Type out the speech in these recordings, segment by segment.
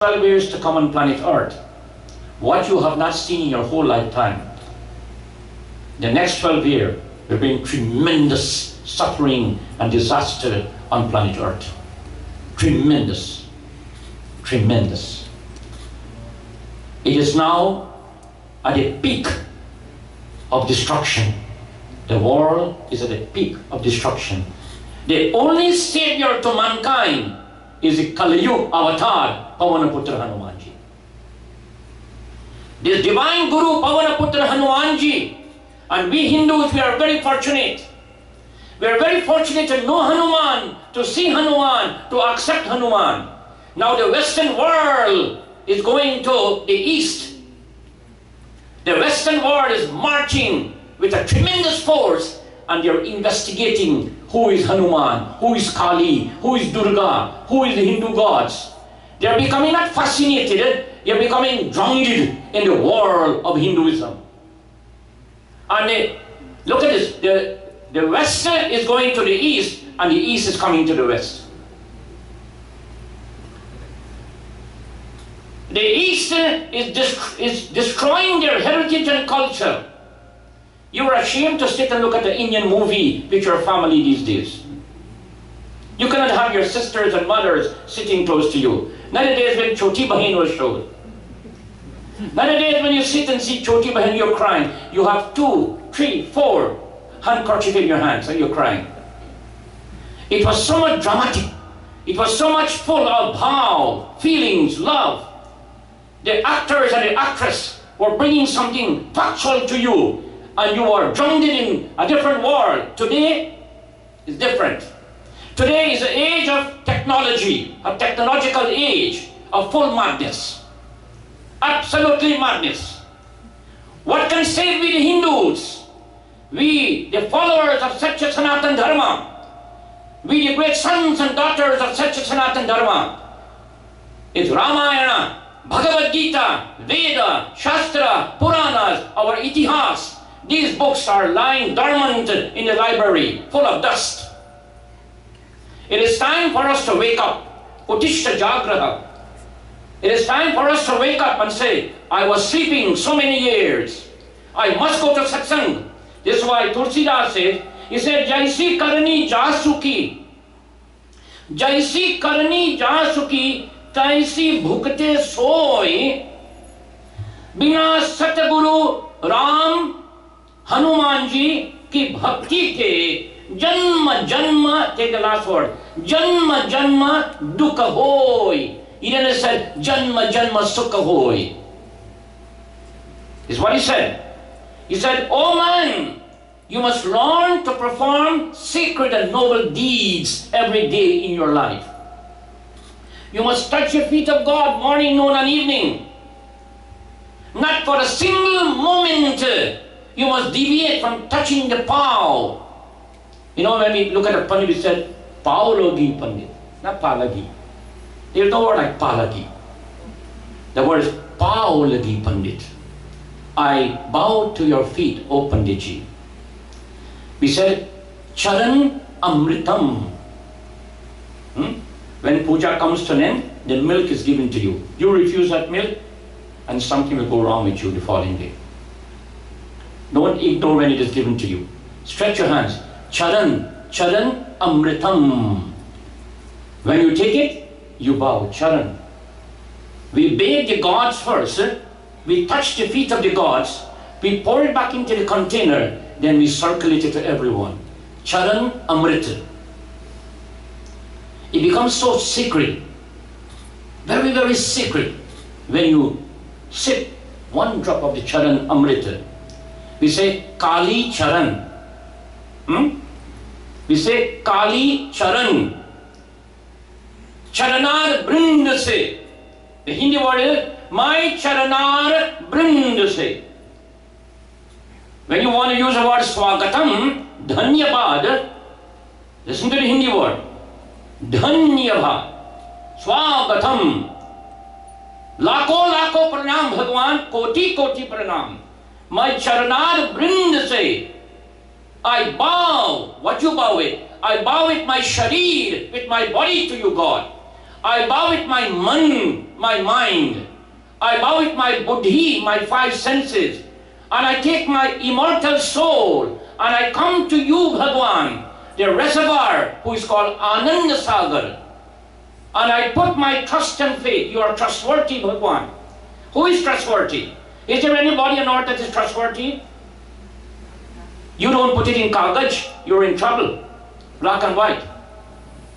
12 years to come on planet Earth, what you have not seen in your whole lifetime, the next 12 years will bring tremendous suffering and disaster on planet Earth. Tremendous. Tremendous. It is now at a peak of destruction. The world is at a peak of destruction. The only savior to mankind is the Kali Yuga avatar, Pavanaputra Hanumanji. This divine Guru, Pavanaputra Hanumanji, and we Hindus, we are very fortunate. We are very fortunate to know Hanuman, to see Hanuman, to accept Hanuman. Now the Western world is going to the East. The Western world is marching with a tremendous force, and they are investigating who is Hanuman, who is Kali, who is Durga, who is the Hindu gods. They are becoming not fascinated, they are becoming drowned in the world of Hinduism. And look at this, the West is going to the East, and the East is coming to the West. The East is destroying their heritage and culture. You are ashamed to sit and look at the Indian movie with your family these days. You cannot have your sisters and mothers sitting close to you. Nowadays when Choti Bahin was showed. Nowadays when you sit and see Choti Bahin, you're crying. You have 2, 3, 4 handkerchief in your hands and you're crying. It was so much dramatic. It was so much full of bhav, feelings, love. The actors and the actress were bringing something factual to you, and you are drowned in a different world. Today is different. Today is the age of technology, a technological age of full madness. Absolutely madness. What can save we the Hindus? We, the followers of Satya Sanatana Dharma, we the great sons and daughters of Satya Sanatana Dharma, is Ramayana, Bhagavad Gita, Veda, Shastra, Puranas, our Itihas. These books are lying dormant in the library, full of dust. It is time for us to wake up. Uttishta Jagraha. It is time for us to wake up and say, I was sleeping so many years. I must go to satsang. This is why Tulsidas says, he said, Jaisi Karani Jasuki. Jaisi Karani Jasuki, Taisi Bhukte Soy. Bina Satguru Ram Hanuman ji ki bhakti ke janma janma, take the last word, janma janma dukha hoy. He didn't say janma janma sukha hoy. Is what he said. He said, oh man, you must learn to perform sacred and noble deeds every day in your life. You must touch your feet of God morning, noon and evening. Not for a single moment you must deviate from touching the pav. You know, when we look at a pandit, we said, Paologi pandit, not Palagi. There is no word like Palagi. The word is Paologi pandit. I bow to your feet, O Panditji. We said, Charan Amritam. When puja comes to an end, the milk is given to you. You refuse that milk, and something will go wrong with you the following day. Don't ignore when it is given to you. Stretch your hands. Charan, Charan Amritam. When you take it, you bow. Charan. We bathe the gods first. We touch the feet of the gods. We pour it back into the container. Then we circulate it to everyone. Charan Amrit. It becomes so sacred. Very, very sacred. When you sip one drop of the Charan Amrit. We say Kali Charan. We say Kali Charan. Charanar Brind se. The Hindi word is my Charanar Brind se. When you want to use the word Swagatam, Dhanyabad, listen to the Hindi word. Dhanyabad. Swagatam. Lako lako pranam Bhagwan, koti koti pranam. My Charanar Brind se. I bow. What you bow with? I bow with my sharir, with my body to you, God. I bow with my mind. I bow with my buddhi, my five senses. And I take my immortal soul and I come to you, Bhagwan, the reservoir who is called Ananda Sagar. And I put my trust and faith. You are trustworthy, Bhagwan. Who is trustworthy? Is there anybody on earth that is trustworthy? You don't put it in kagaj, you're in trouble. Black and white.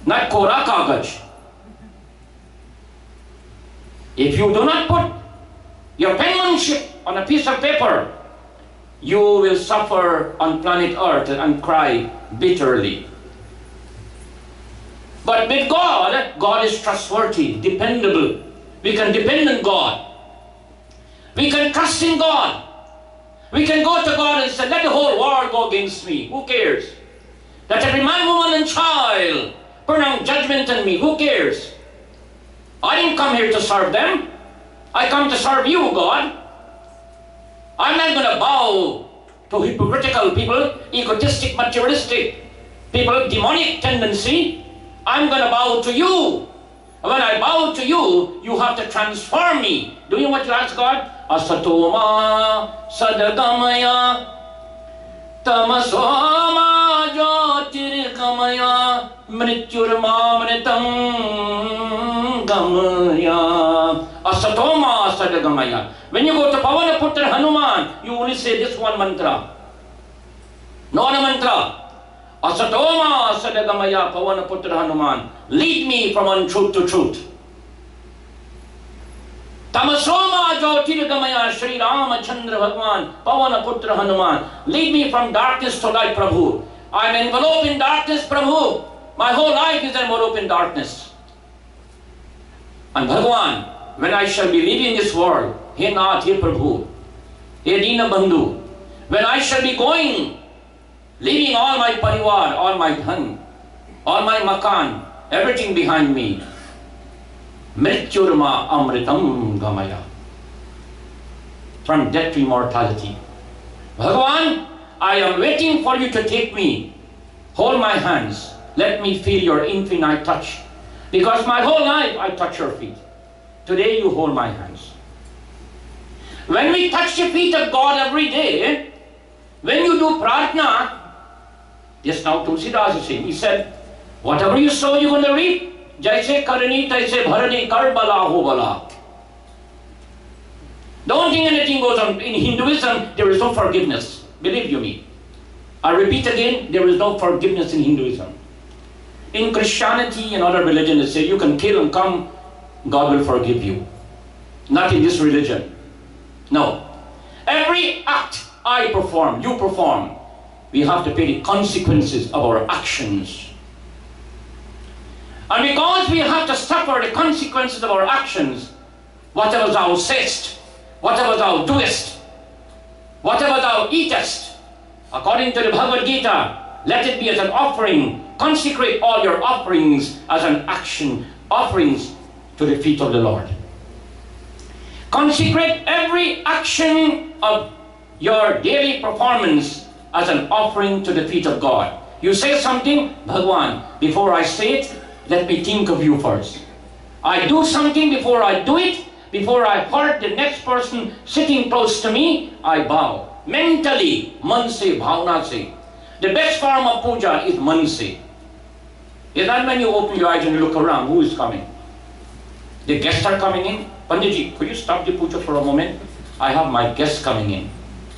Not kora kagaj. If you do not put your penmanship on a piece of paper, you will suffer on planet Earth and cry bitterly. But with God, God is trustworthy, dependable. We can depend on God. We can trust in God. We can go to God and say, let the whole world go against me. Who cares? Let every man, woman, and child pronounce judgment on me. Who cares? I didn't come here to serve them. I come to serve you, God. I'm not going to bow to hypocritical people, egotistic, materialistic people, demonic tendency. I'm going to bow to you. And when I bow to you, you have to transform me. Do you know what you ask God? Asatoma sadagamaya tamasoma jyotirgamaya mrityurmamritam gamaya. Asatoma sadagamaya. When you go to Pavanaputra Hanuman, you only say this one mantra. No other mantra. Asatoma sadagamaya Pavanaputra Hanuman. Lead me from untruth to truth. Tamasoma jyotirgamaya Sri Ramachandra Bhagwan Pavanaputra Hanuman. Lead me from darkness to light, Prabhu. I am enveloped in darkness, Prabhu. My whole life is enveloped in darkness. And Bhagwan, when I shall be leaving this world, He Nath, He Prabhu, He Dina Bandhu, when I shall be going, leaving all my parivar, all my dhan, all my makan, everything behind me, Mrityurma Amritam Gamaya, from death to immortality. Bhagavan, I am waiting for you to take me. Hold my hands. Let me feel your infinite touch. Because my whole life I touch your feet. Today you hold my hands. When we touch the feet of God every day, when you do prarthana, just now Tulsidas is saying, he said, whatever you sow, you're going to reap. Jaise karani, taise bharani, kar bala ho bala. Don't think anything goes on. In Hinduism, there is no forgiveness. Believe you me. I repeat again, there is no forgiveness in Hinduism. In Christianity and other religions, they say you can kill and come, God will forgive you. Not in this religion. No. Every act I perform, you perform, we have to pay the consequences of our actions. And because we have to suffer the consequences of our actions, whatever thou sayest, whatever thou doest, whatever thou eatest, according to the Bhagavad Gita, let it be as an offering. Consecrate all your offerings as an action, offerings to the feet of the Lord. Consecrate every action of your daily performance as an offering to the feet of God. You say something, Bhagwan, before I say it, let me think of you first. I do something, before I do it, before I hurt the next person sitting close to me, I bow. Mentally, man se, bhavna se. The best form of puja is man se. Is that when you open your eyes and you look around, who is coming? The guests are coming in. Panditji, could you stop the puja for a moment? I have my guests coming in.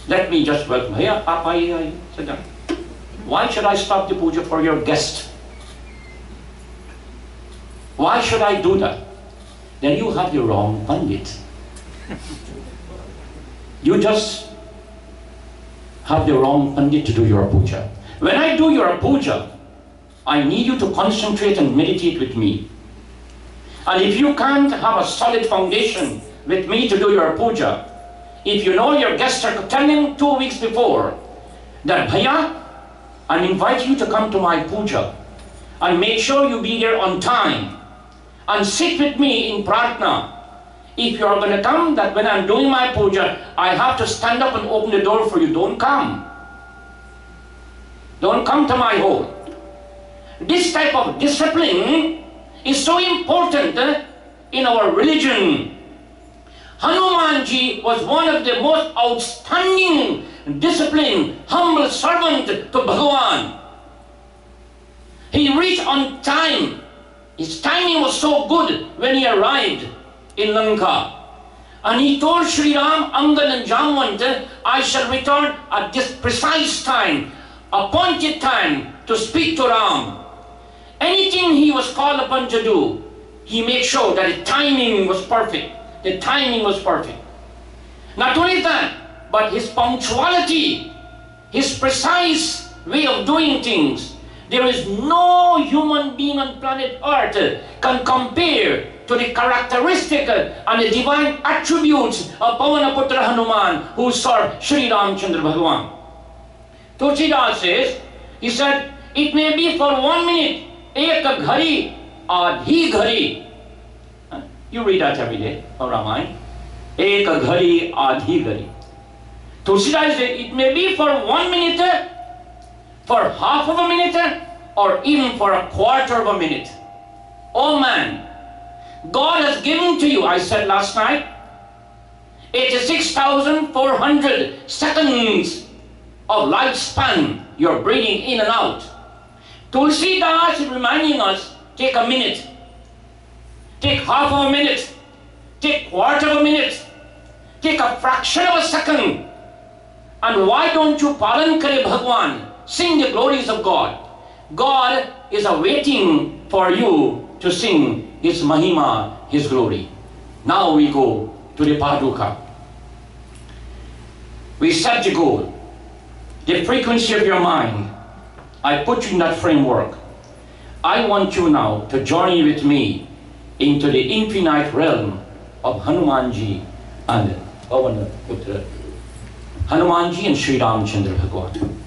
Let me just welcome. Here, Papa, here, sit down. Why should I stop the puja for your guest? Why should I do that? Then you have the wrong Pandit. You just have the wrong Pandit to do your puja. When I do your puja, I need you to concentrate and meditate with me. And if you can't have a solid foundation with me to do your puja, if you know your guests are telling 2 weeks before that, Bhaiya, I invite you to come to my puja and make sure you be there on time and sit with me in prarthana. If you're going to come, that when I'm doing my puja, I have to stand up and open the door for you. Don't come. Don't come to my home. This type of discipline is so important in our religion. Hanumanji was one of the most outstanding, disciplined, humble servant to Bhagavan. He reached on time. His timing was so good when he arrived in Lanka. And he told Sri Ram, Angad and Jamwant, I shall return at this precise time, appointed time, to speak to Ram. Anything he was called upon to do, he made sure that the timing was perfect. The timing was perfect. Not only that, but his punctuality, his precise way of doing things. There is no human being on planet Earth can compare to the characteristic and the divine attributes of Pavanaputra Hanuman, who served Sri Ramchandra Bhagavan. Tulsidas says, he said, it may be for 1 minute, ek ghari adhi ghari. You read that every day, or Ramayana. Ek ghari adhi ghari. Tulsidas says, it may be for 1 minute, for half of a minute, or even for a quarter of a minute. Oh man, God has given to you, I said last night, 86,400 seconds of lifespan. You're breathing in and out. Tulsidas is reminding us, take a minute, take half of a minute, take quarter of a minute, take a fraction of a second. And why don't you palan kare Bhagwan, sing the glories of God? God is awaiting for you to sing His Mahima, His glory. Now we go to the Paduka. We set the goal, the frequency of your mind. I put you in that framework. I want you now to journey with me into the infinite realm of Hanumanji and Pavanaputra. Hanumanji and Sri Ramchandra Bhagavan.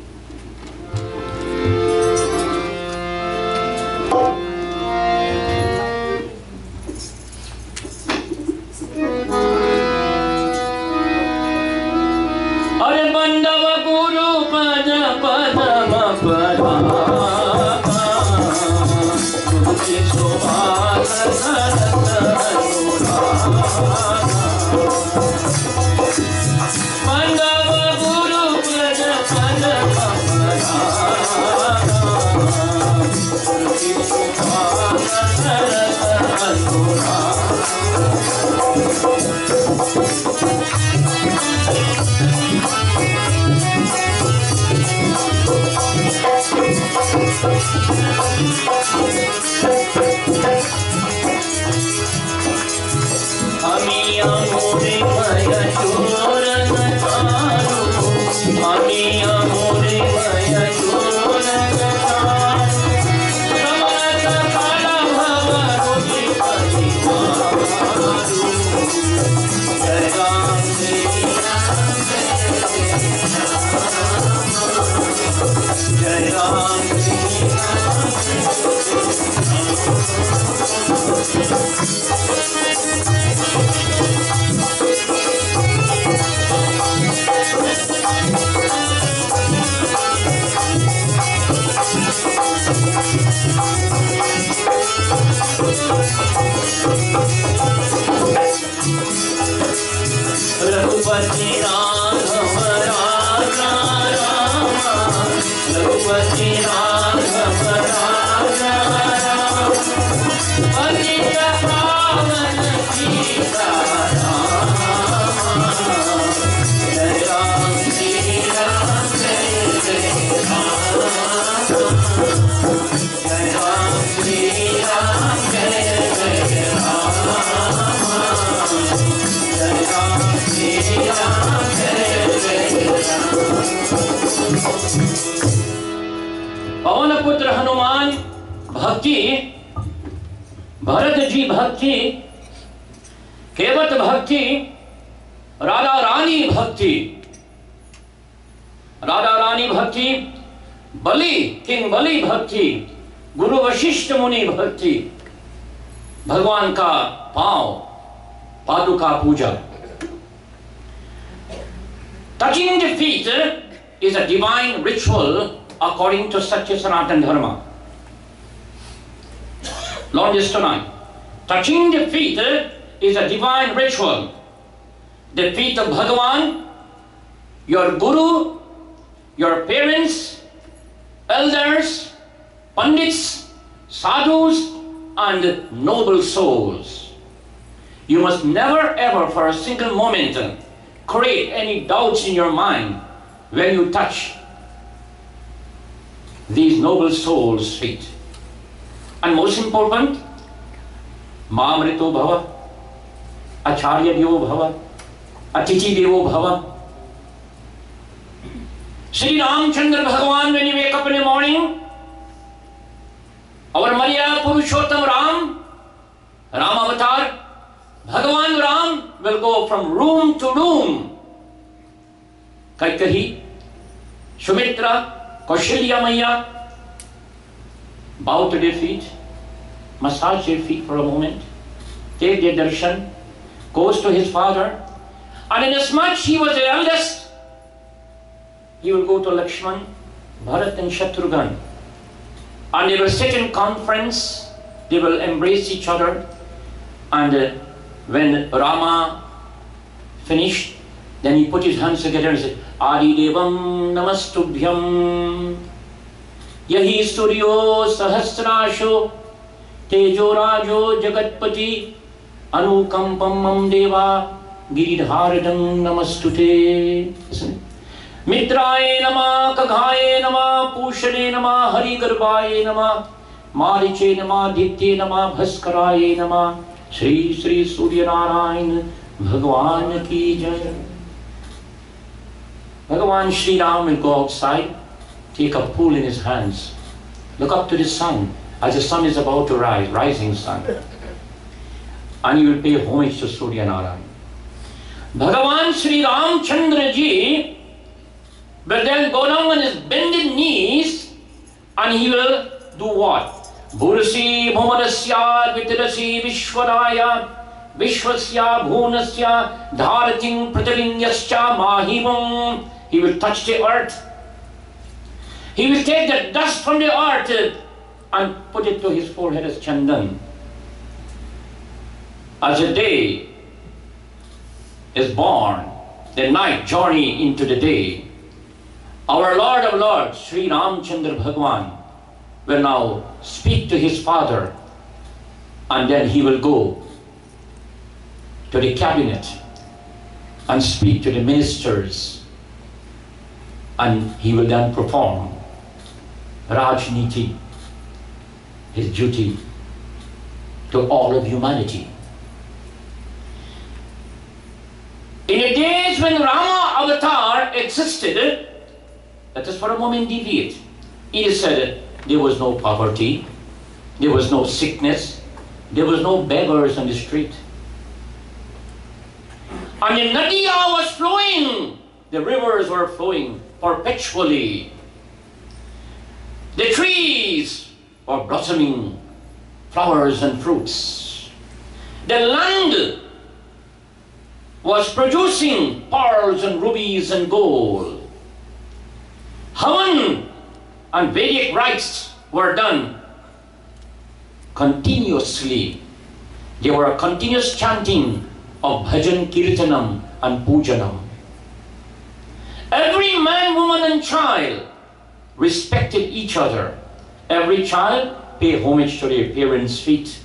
Pawanputra Hanuman भक्ति, भरत जी भक्ति, केवट भक्ति, राधा रानी भक्ति, राधा रानी भक्ति, बलि king बलि भक्ति, गुरु वशिष्ठ मुनि भक्ति, भगवान का पांव पादुका पूजा. Touching the feet is a divine ritual according to Satya Sanatana Dharma. Learn this tonight. Touching the feet is a divine ritual. The feet of Bhagavan, your Guru, your parents, elders, pandits, sadhus, and noble souls. You must never ever for a single moment create any doubts in your mind when you touch these noble souls' feet. And most important, Mamrito Bhava, Acharya Devo Bhava, Atiti Devo Bhava. Sri Ramchandra Bhagavan, when you wake up in the morning, our Maria Purushottam Ram, Ram Avatar, Bhagavan Ram will go from room to room. Kaikeyi, Sumitra, Kaushalya Maya, bow to their feet, massage their feet for a moment, take their darshan, goes to his father, and inasmuch he was the eldest, he will go to Lakshman, Bharat and Shatrughan, and they will sit in conference, they will embrace each other, and when Rama finished, then he put his hands together and said, Adi Devam Namastubhyam Yahi Suryo Sahasrasho Tejo Rajo Jagatpati Anukampam Deva Giridharadam Namastute. Mitraye Nama Kaghaye Nama Pushane Nama Hari Garbhaye Nama Mariche Nama Ditye Nama Bhaskaraye Nama Shri Shri Surya Narayan Bhagwan Ki Jai. Bhagavan Shri Ram will go outside, take a pool in his hands, look up to the sun as the sun is about to rise, rising sun, and he will pay homage to Surya Narayan. Bhagavan Shri Ramchandra Ji will then go down on his bended knees and he will do what? Bhurasi Bhumanasya Vitarasi Vishwadaya Vishwasya Bhunasya Dharating Pratalinyascha Mahivam. He will touch the earth. He will take the dust from the earth and put it to his forehead as chandan. As a day is born, the night journey into the day, our Lord of Lords, Sri Ramchandra Bhagavan, will now speak to his father, and then he will go to the cabinet and speak to the ministers, and he will then perform Rajniti, his duty to all of humanity. In the days when Rama Avatar existed, let us for a moment deviate. It is said there was no poverty, there was no sickness, there was no beggars on the street. And the Nadiya was flowing, the rivers were flowing perpetually. The trees were blossoming, flowers and fruits. The land was producing pearls and rubies and gold. Havan and Vedic rites were done continuously. There were a continuous chanting of bhajan, kirtanam and pujanam. Every man, woman and child respected each other. Every child paid homage to their parents' feet.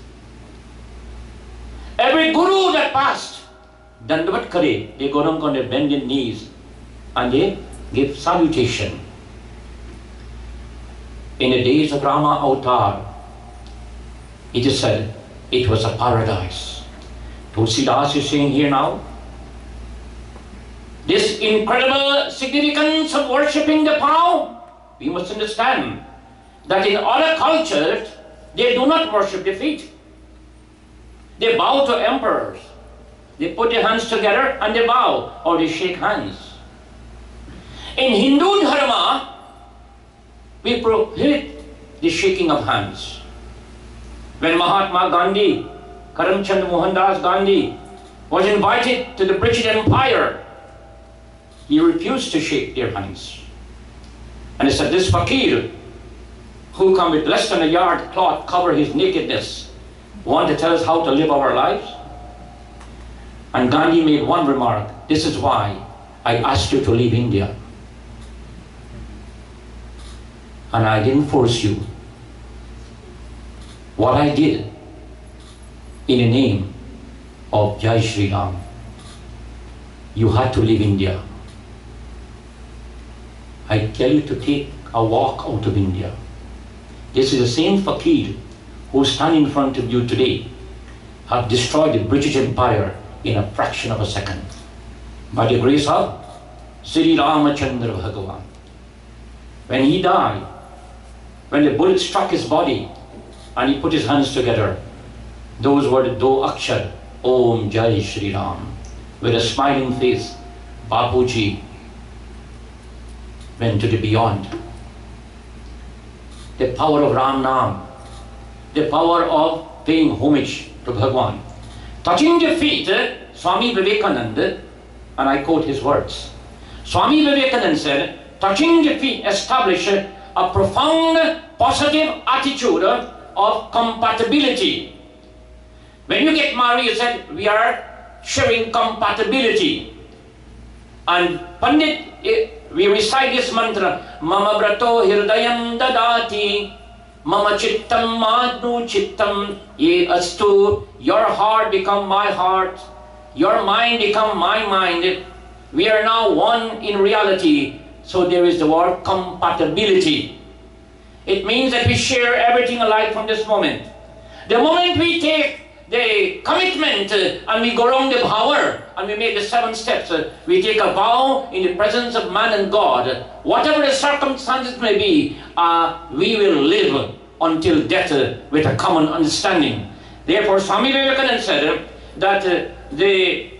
Every guru that passed, dandavat kare, they go down on their bended knees and they give salutation. In the days of Rama Avatar, it is said it was a paradise. Tulsidas is saying here now, this incredible significance of worshipping the cow, we must understand that in other cultures, they do not worship the feet. They bow to emperors. They put their hands together and they bow, or they shake hands. In Hindu Dharma, we prohibit the shaking of hands. When Mahatma Gandhi, Karamchand Mohandas Gandhi, was invited to the British Empire, he refused to shake their hands. And he said, this fakir, who can with less than a yard cloth cover his nakedness, want to tell us how to live our lives? And Gandhi made one remark, this is why I asked you to leave India. And I didn't force you. What I did in the name of Jai Shri Ram, you had to leave India. I tell you to take a walk out of India. This is the same fakir who stand in front of you today, have destroyed the British Empire in a fraction of a second. By the grace of Sri Ramachandra Bhagavan. When he died, when the bullet struck his body and he put his hands together, those were the do akshar, Om Jai Shri Ram. With a smiling face, Bapuji went to the beyond. The power of Ram Nam, the power of paying homage to Bhagwan. Touching the feet, Swami Vivekananda, and I quote his words, Swami Vivekananda said, touching the feet establish a profound positive attitude of compatibility. When you get married, you said, we are sharing compatibility. And Pandit, we recite this mantra, Mama Brato Hirdayam Dadati, Mama Chittam Madhu Chittam Ye Astu. Your heart become my heart, your mind become my mind. We are now one in reality. So there is the word compatibility. It means that we share everything alike from this moment. The moment we take the commitment and we go around the bhavar and we make the 7 steps, we take a vow in the presence of man and God. Whatever the circumstances may be, we will live until death with a common understanding. Therefore, Swami Vivekananda said that the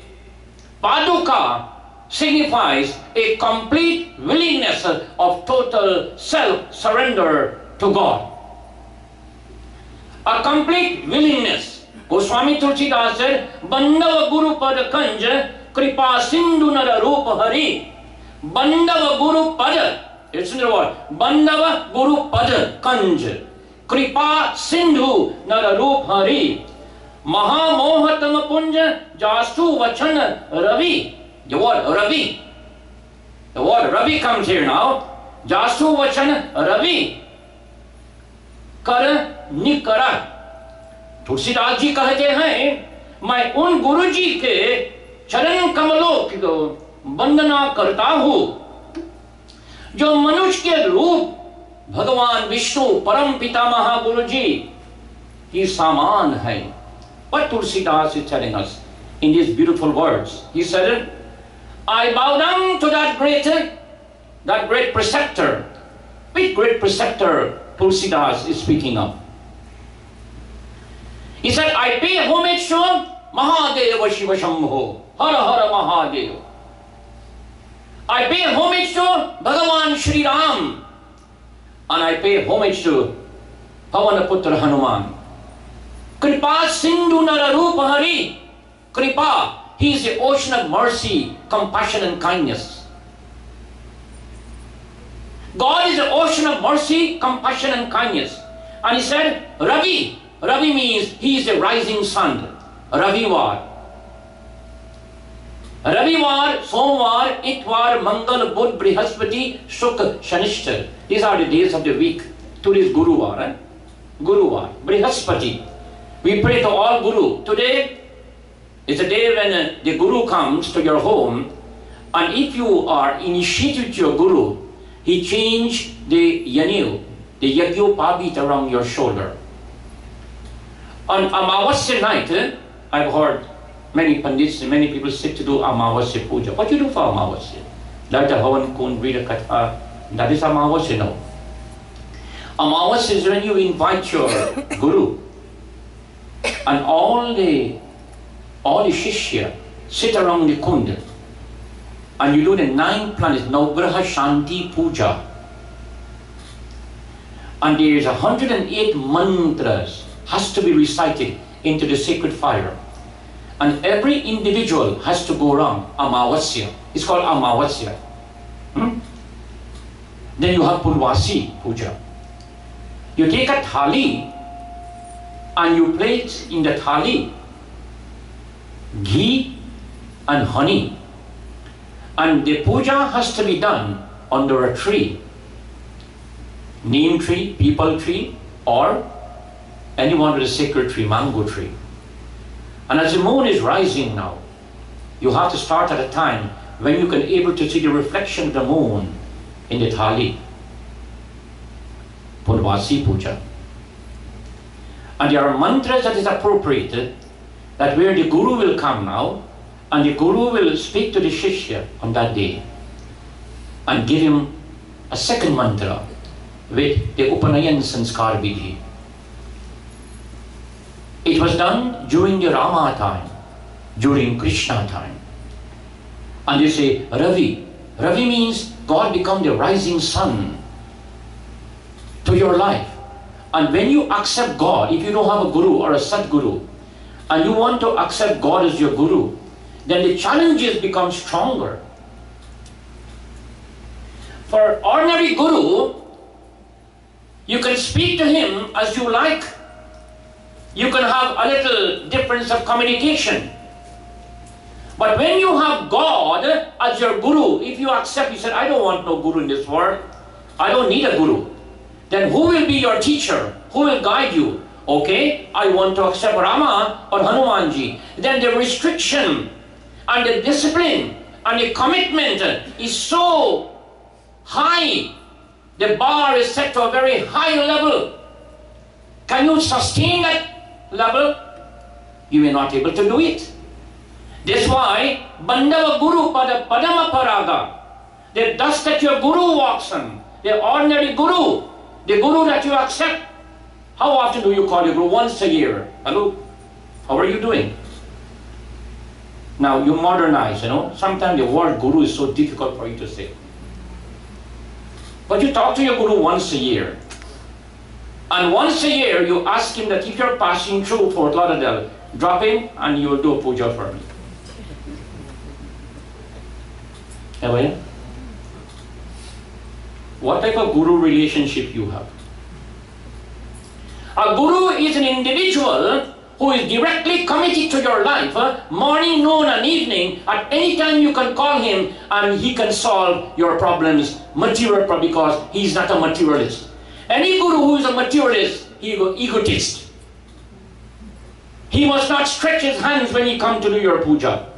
Paduka signifies a complete willingness of total self-surrender to God. A complete willingness. Goswami Tulsidas said, Bandava Guru Pada Kanj, Kripa Sindhu Nara Rupa Hari. Bandava Guru Pada, it's in the word, Bandava Guru Pada Kanj, Kripa Sindhu Nara Rupa Hari. Maha Mohatama Punja Jasu Vachana Ravi. The word Ravi. The word Ravi comes here now. Jasu Vachana Ravi. Kar Nikara. Tulsidas ji कहते हैं, मैं उन गुरु जी के चरण कमलों की वंदना करता हूं जो मनुष्य के रूप भगवान विष्णु परम पितामह गुरु जी की समान है. What Tulsidas is telling us in these beautiful words, he said, I bow down to that great preceptor. Which great preceptor Tulsidas is speaking of? He said, I pay homage to Mahadeva Shiva Shambho, Hara Hara Mahadev. I pay homage to Bhagavan Shri Ram, and I pay homage to Pavanaputra Hanuman. Kripa Sindhu Nara Rupa Hari. Kripa, he is the ocean of mercy, compassion and kindness. God is the ocean of mercy, compassion and kindness. And he said, Ravi. Ravi means he is the rising sun. Ravivar. Ravivar, Somvar, Itvar, Mangal, Budh, Brihaspati, Shukra, Shanishtar. These are the days of the week. Today is Guruvar. Guruvar, Brihaspati. We pray to all Guru. Today is the day when the Guru comes to your home, and if you are initiated to your Guru, he changed the Yanu, the Yagyopabit around your shoulder. On Amavasya night, I've heard many pandits and many people sit to do Amavasya Puja. What do you do for Amavasya? Dr. Havan Kun, read a katha. That is Amavasya, no. Amavasya is when you invite your Guru and all the Shishya sit around the Kund and you do the 9 planets, Navgraha Shanti Puja. And there is 108 mantras has to be recited into the sacred fire. And every individual has to go around Amavasya. It's called Amavasya. Then you have Purvasi Puja. You take a thali and you place in the thali ghee and honey, and the puja has to be done under a tree, neem tree, peepal tree, or any one of the sacred tree, mango tree. And as the moon is rising now, you have to start at a time when you can able to see the reflection of the moon in the thali, Purnavasi puja. And there are mantras that is appropriate, that where the guru will come now, and the guru will speak to the shishya on that day and give him a second mantra with the Upanayan Sanskar Vidhi. It was done during the Rama time, during Krishna time. And you say, Ravi. Ravi means God become the rising sun to your life. And when you accept God, if you don't have a guru or a Sadguru, and you want to accept God as your guru, then the challenges become stronger. For ordinary guru, you can speak to him as you like. You can have a little difference of communication. But when you have God as your guru, if you accept, you said, I don't want no guru in this world. I don't need a guru. Then who will be your teacher? Who will guide you? Okay, I want to accept Rama or Hanumanji. Then the restriction and the discipline and the commitment is so high. The bar is set to a very high level. Can you sustain that level? You may not be able to do it. That's why Bandava Guru Pada Padama Paraga, the dust that your guru walks on, the ordinary guru, the guru that you accept. How often do you call your guru? Once a year. Hello? How are you doing? Now you modernize, you know. Sometimes the word guru is so difficult for you to say. But you talk to your guru once a year. And once a year you ask him that if you're passing through Fort Lauderdale, drop in and you will do a puja for me. Have you? What type of guru relationship you have? A guru is an individual who is directly committed to your life, morning, noon and evening. At any time you can call him and he can solve your problems, material problems, because he's not a materialist. Any guru who is a materialist, he is an egotist. He must not stretch his hands when he comes to do your puja.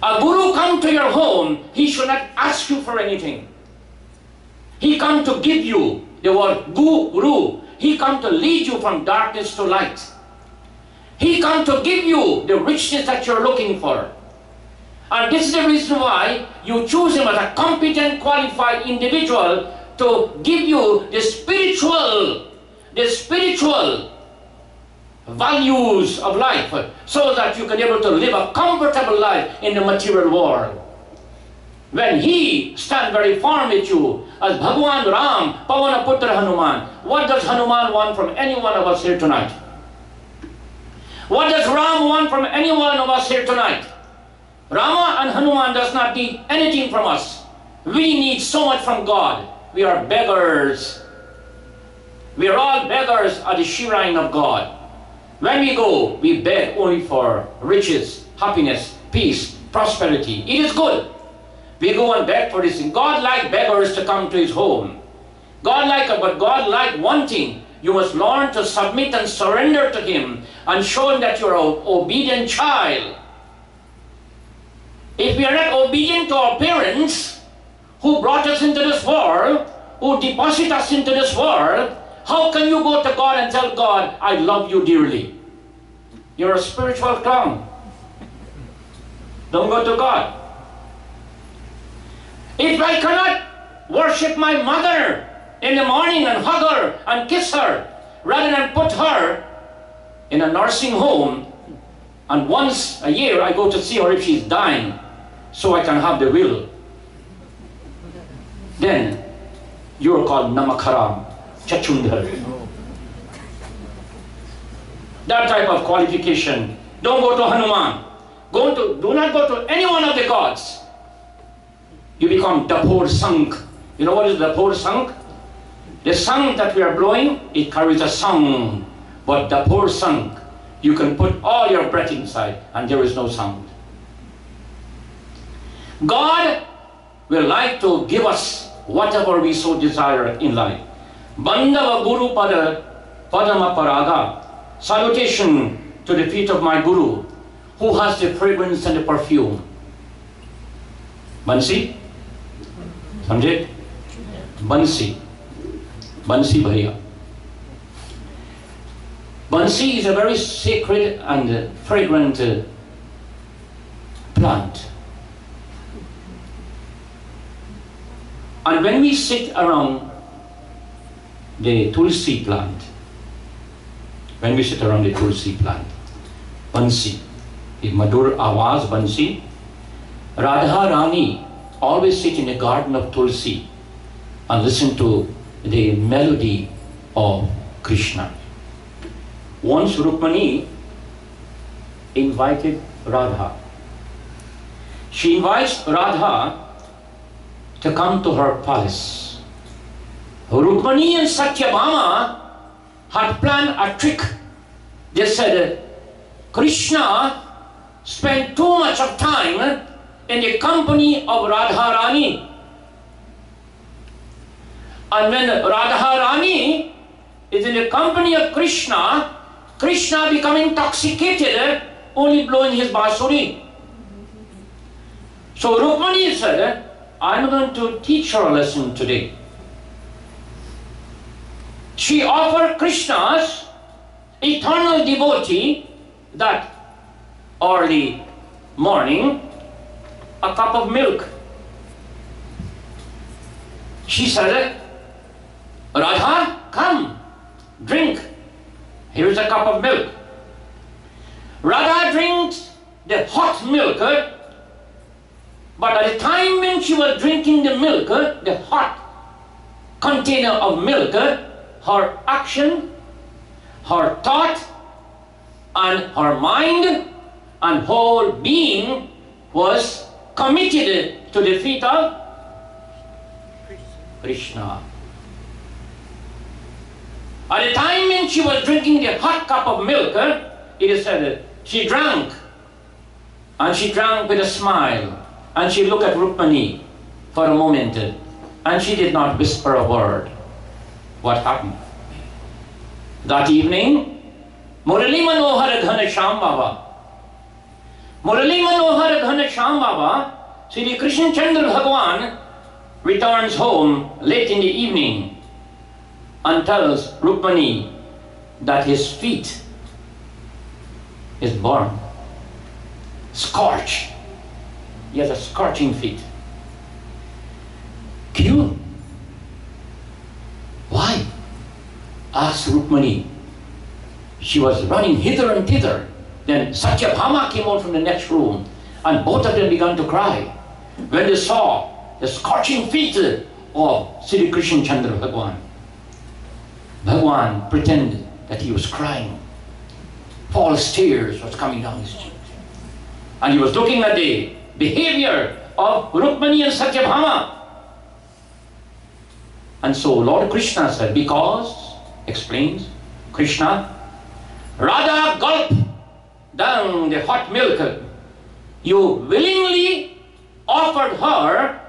A guru come to your home, he should not ask you for anything. He come to give you the word guru. He come to lead you from darkness to light. He come to give you the richness that you're looking for. And this is the reason why you choose him as a competent, qualified individual to give you the spiritual values of life, so that you can be able to live a comfortable life in the material world. When he stand very firm with you as Bhagwan Ram, Pavana Putra Hanuman, what does Hanuman want from any one of us here tonight? What does Ram want from any one of us here tonight? Rama and Hanuman does not need anything from us. We need so much from God. We are beggars. We are all beggars at the shrine of God. When we go, we beg only for riches, happiness, peace, prosperity. It is good. We go and beg for this thing. God like beggars to come to his home. But God like one thing. You must learn to submit and surrender to him and show him that you're an obedient child. If we are not obedient to our parents who brought us into this world, who deposit us into this world, how can you go to God and tell God, I love you dearly? You're a spiritual clown. Don't go to God. If I cannot worship my mother in the morning and hug her and kiss her, rather than put her in a nursing home, and once a year I go to see her if she's dying, so I can have the will, then you're called Namakaram, Chachundar. That type of qualification. Don't go to Hanuman. Do not go to any one of the gods. You become Dapur Sank. You know what is Dapur Sank? The song that we are blowing, it carries a song but the poor sunk. You can put all your breath inside and there is no sound. God will like to give us whatever we so desire in life. Bandava Guru Pada Padama Paraga. Salutation to the feet of my Guru, who has the fragrance and the perfume. Bansi? Samjhe? Bansi. Bansi Bhaiya. Bansi is a very sacred and fragrant plant. And when we sit around the Tulsi plant, Bansi, the Madur Awaz Bansi, Radha Rani always sit in a garden of Tulsi and listen to the melody of Krishna. Once Rukmani invited Radha. She invites Radha to come to her palace. Rukmani and Satyabhama had planned a trick. They said, Krishna spent too much of time in the company of Radharani. And when Radharani is in the company of Krishna, Krishna become intoxicated, only blowing his basuri. So Rukmani said, I'm going to teach her a lesson today. She offered Krishna's eternal devotee that early morning a cup of milk. She said, Radha, come, drink. Here's a cup of milk. Radha drinks the hot milk, but at the time when she was drinking the milk, the hot container of milk, her action, her thought, and her mind and whole being was committed to the feet of Krishna. At the time when she was drinking the hot cup of milk, it is said she drank, and she drank with a smile, and she looked at Rukmani for a moment, and she did not whisper a word. What happened? That evening, Murali Manohar Ghana Shyam Baba, Murali Manohar Ghana Shyam Baba, Sri Krishna Chandra Bhagwan returns home late in the evening and tells Rukmani that his feet is burned, scorched. He has a scorching feet. Kyun? Why? Asked Rukmani. She was running hither and thither. Then Satyabhama came out from the next room and both of them began to cry when they saw the scorching feet of Sri Krishna Chandra Bhagwan. Bhagwan pretended that he was crying. False tears was coming down his cheeks. And he was looking at the behavior of Rukmani and Satyabhama. And so Lord Krishna said, because, explains Krishna, Radha gulp down the hot milk. You willingly offered her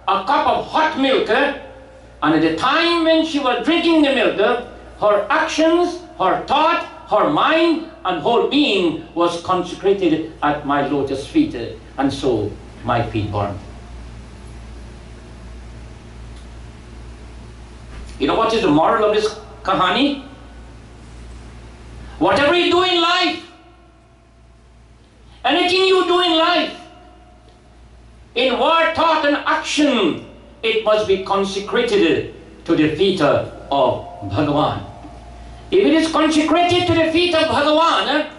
a cup of hot milk, and at the time when she was drinking the milk, her actions, her thought, her mind and whole being was consecrated at my lotus feet, and so my feet burned. You know what is the moral of this kahani? Whatever you do in life, anything you do in life, in word, thought and action, it must be consecrated to the feet of Bhagavan. If it is consecrated to the feet of Bhagavan,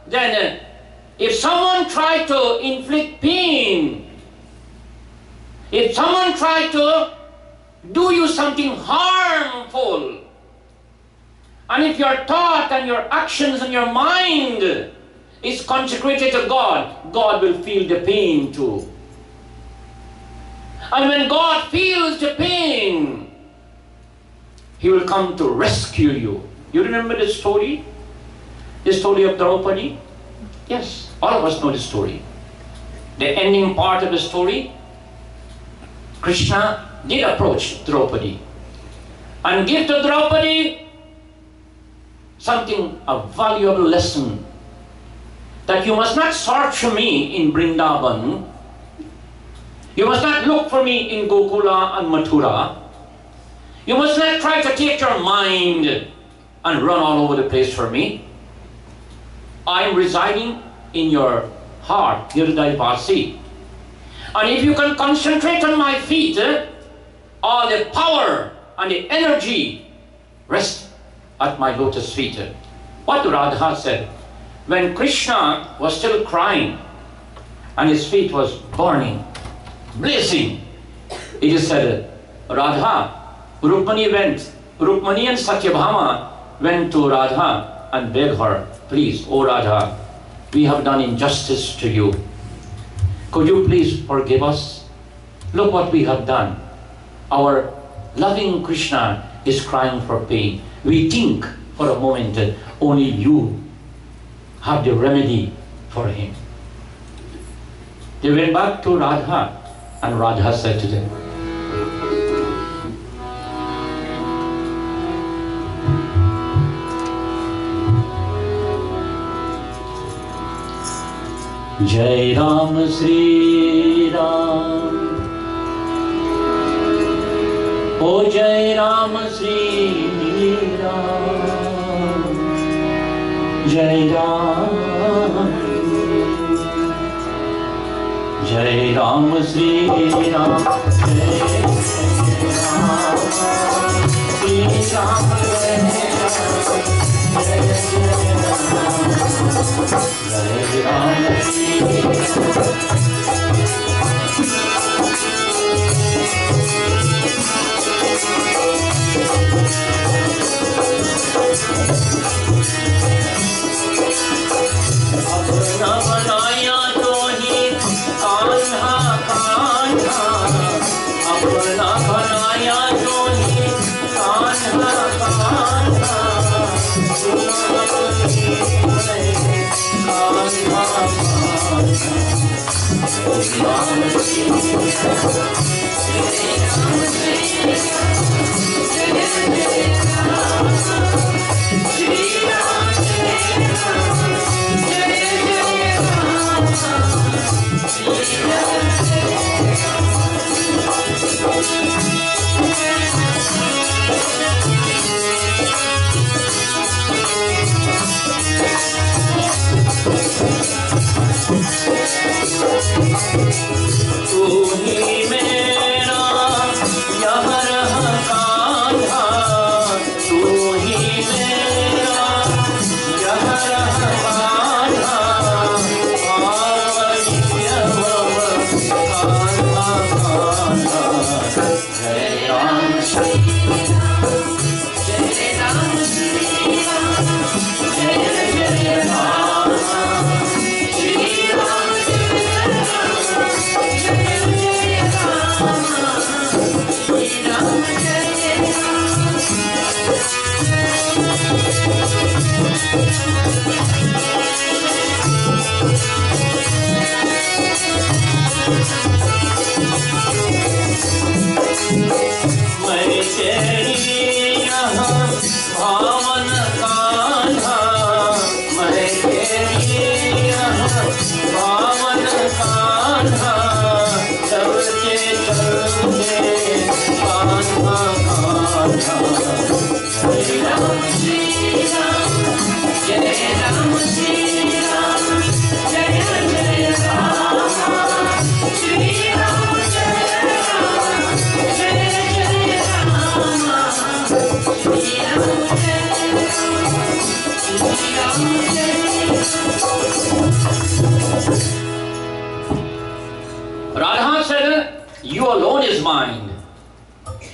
then if someone tried to inflict pain, if someone tried to do you something harmful, and if your thought and your actions and your mind is consecrated to God, God will feel the pain too. And when God feels the pain, He will come to rescue you. You remember the story the story of Draupadi? Yes, all of us know the story. The ending part of the story, Krishna did approach Draupadi and give to Draupadi something, a valuable lesson, that you must not search for me in Vrindavan, you must not look for me in Gokula and Mathura, you must not try to take your mind and run all over the place for me. I am residing in your heart, Hirdayvasi. And if you can concentrate on my feet, all the power and the energy rest at my lotus feet. What Radha said, when Krishna was still crying and his feet was burning, blazing, he just said, Radha, Rukmani and Satyabhama went to Radha and begged her, please, O Radha, we have done injustice to you. Could you please forgive us? Look what we have done. Our loving Krishna is crying for pain. We think for a moment that only you have the remedy for him. They went back to Radha, and Radha said to them, Jai Ram Sri Ram, O Jai Ram Sri Ram, Jai Ram, Jai Ram Sri Ram, Jai Ram, अपना बनाया तो ही कान्हा कान्हा, अपना बनाया तो ही Kanha Kanha, Radha said, you alone is mine.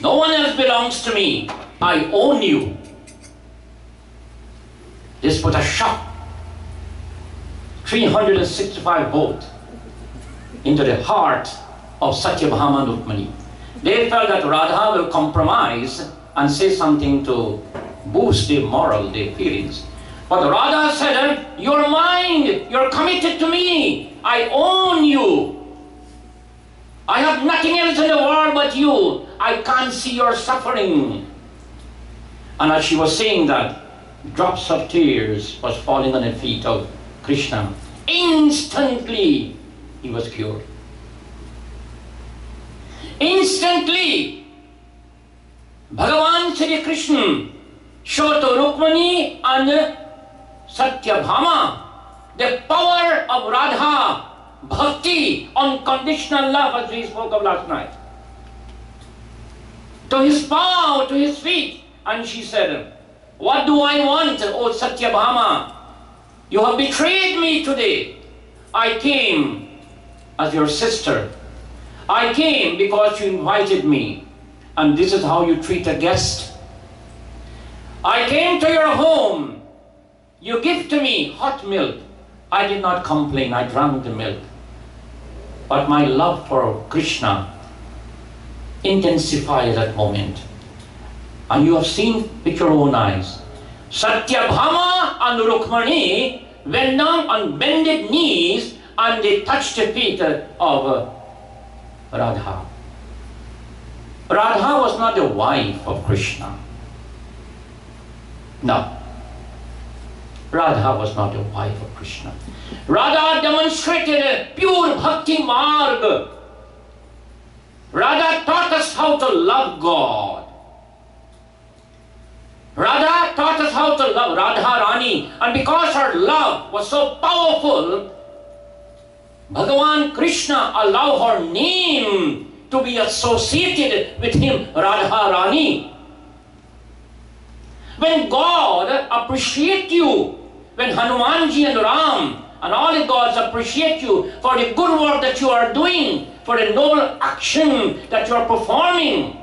No one else belongs to me. I own you. This put a shock, 365 volt, into the heart of Satyabhama and Rukmani. They felt that Radha will compromise and say something to boost their moral, their feelings. But Radha said, you're mine, you're committed to me, I own you. I have nothing else in the world but you. I can't see your suffering. And as she was saying that, drops of tears was falling on the feet of Krishna. Instantly, he was cured. Instantly, Bhagavan Shri Krishna showed to Rukmani and Satyabhama the power of Radha, bhakti, unconditional love, as we spoke of last night. To his paw, to his feet. And she said, what do I want, O Satyabhama? You have betrayed me today. I came as your sister. I came because you invited me. And this is how you treat a guest. I came to your home. You give to me hot milk. I did not complain. I drank the milk. But my love for Krishna intensified at that moment. And you have seen with your own eyes. Satyabhama and Rukmani went down on bended knees and they touched the feet of Radha. Radha was not the wife of Krishna. No. Radha was not the wife of Krishna. Radha demonstrated a pure bhakti marg. Radha taught us how to love God. Radha taught us how to love Radha Rani, and because her love was so powerful, Bhagavan Krishna allowed her name to be associated with him, Radha Rani. When God appreciates you, when Hanumanji and Ram and all the gods appreciate you for the good work that you are doing, for the noble action that you are performing,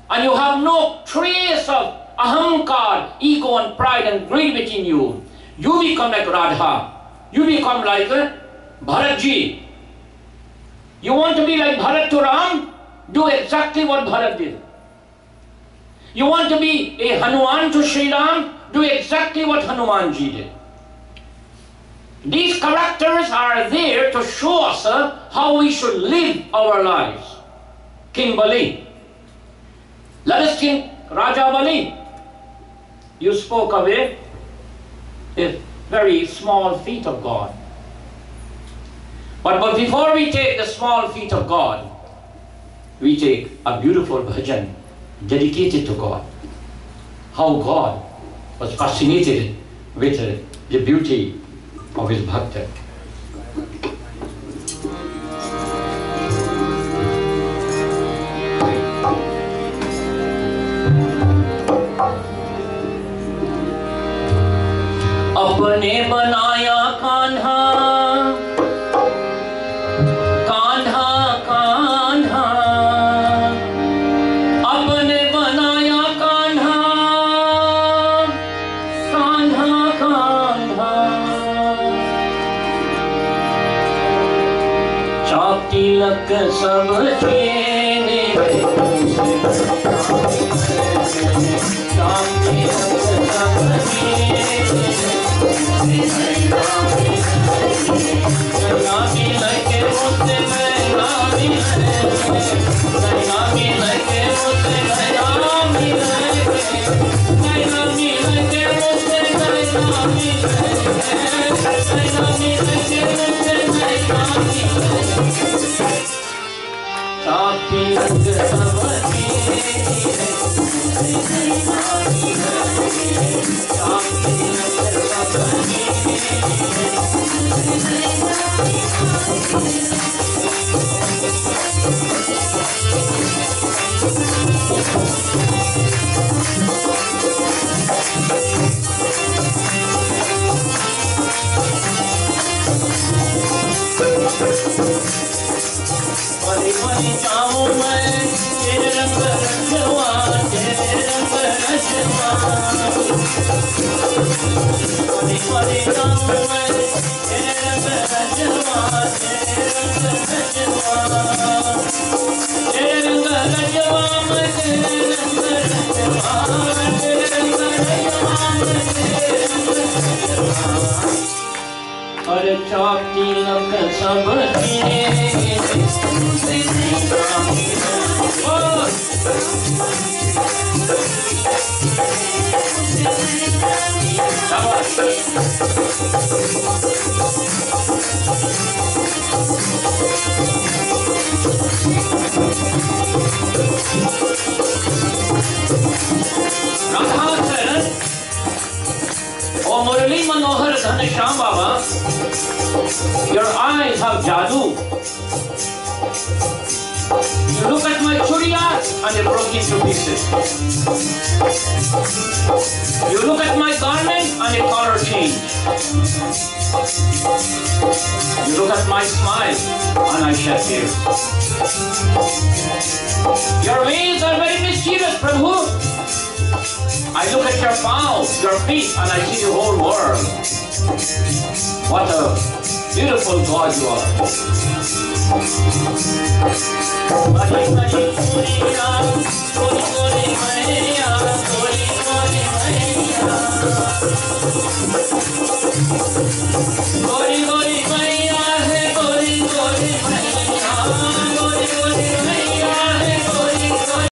and you have no trace of ahamkar, ego and pride and greed within you, you become like Radha. You become like Bharatji. You want to be like Bharat to Ram? Do exactly what Bharat did. You want to be a Hanuman to Sri Ram? Do exactly what Hanumanji did. These characters are there to show us how we should live our lives. King Bali. Let us think Raja Bali. You spoke of it, the very small feet of God. But before we take the small feet of God, we take a beautiful bhajan dedicated to God. How God was fascinated with the beauty of his bhakta. अपने बनाया कान्हा कान्हा कान्हा अपने बनाया कान्हा कान्हा कान्हा चाक तिलक सब चेने चाक तिलक सब चेने Oh, Murali Manohar Dhanashyam Baba, your eyes have jadoo. You look at my churiya and they broke into pieces. You look at my garment and the color changed. You look at my smile and I shed tears. Your ways are very mysterious, Prabhu. I look at your palms, your feet, and I see the whole world. What a beautiful God you are.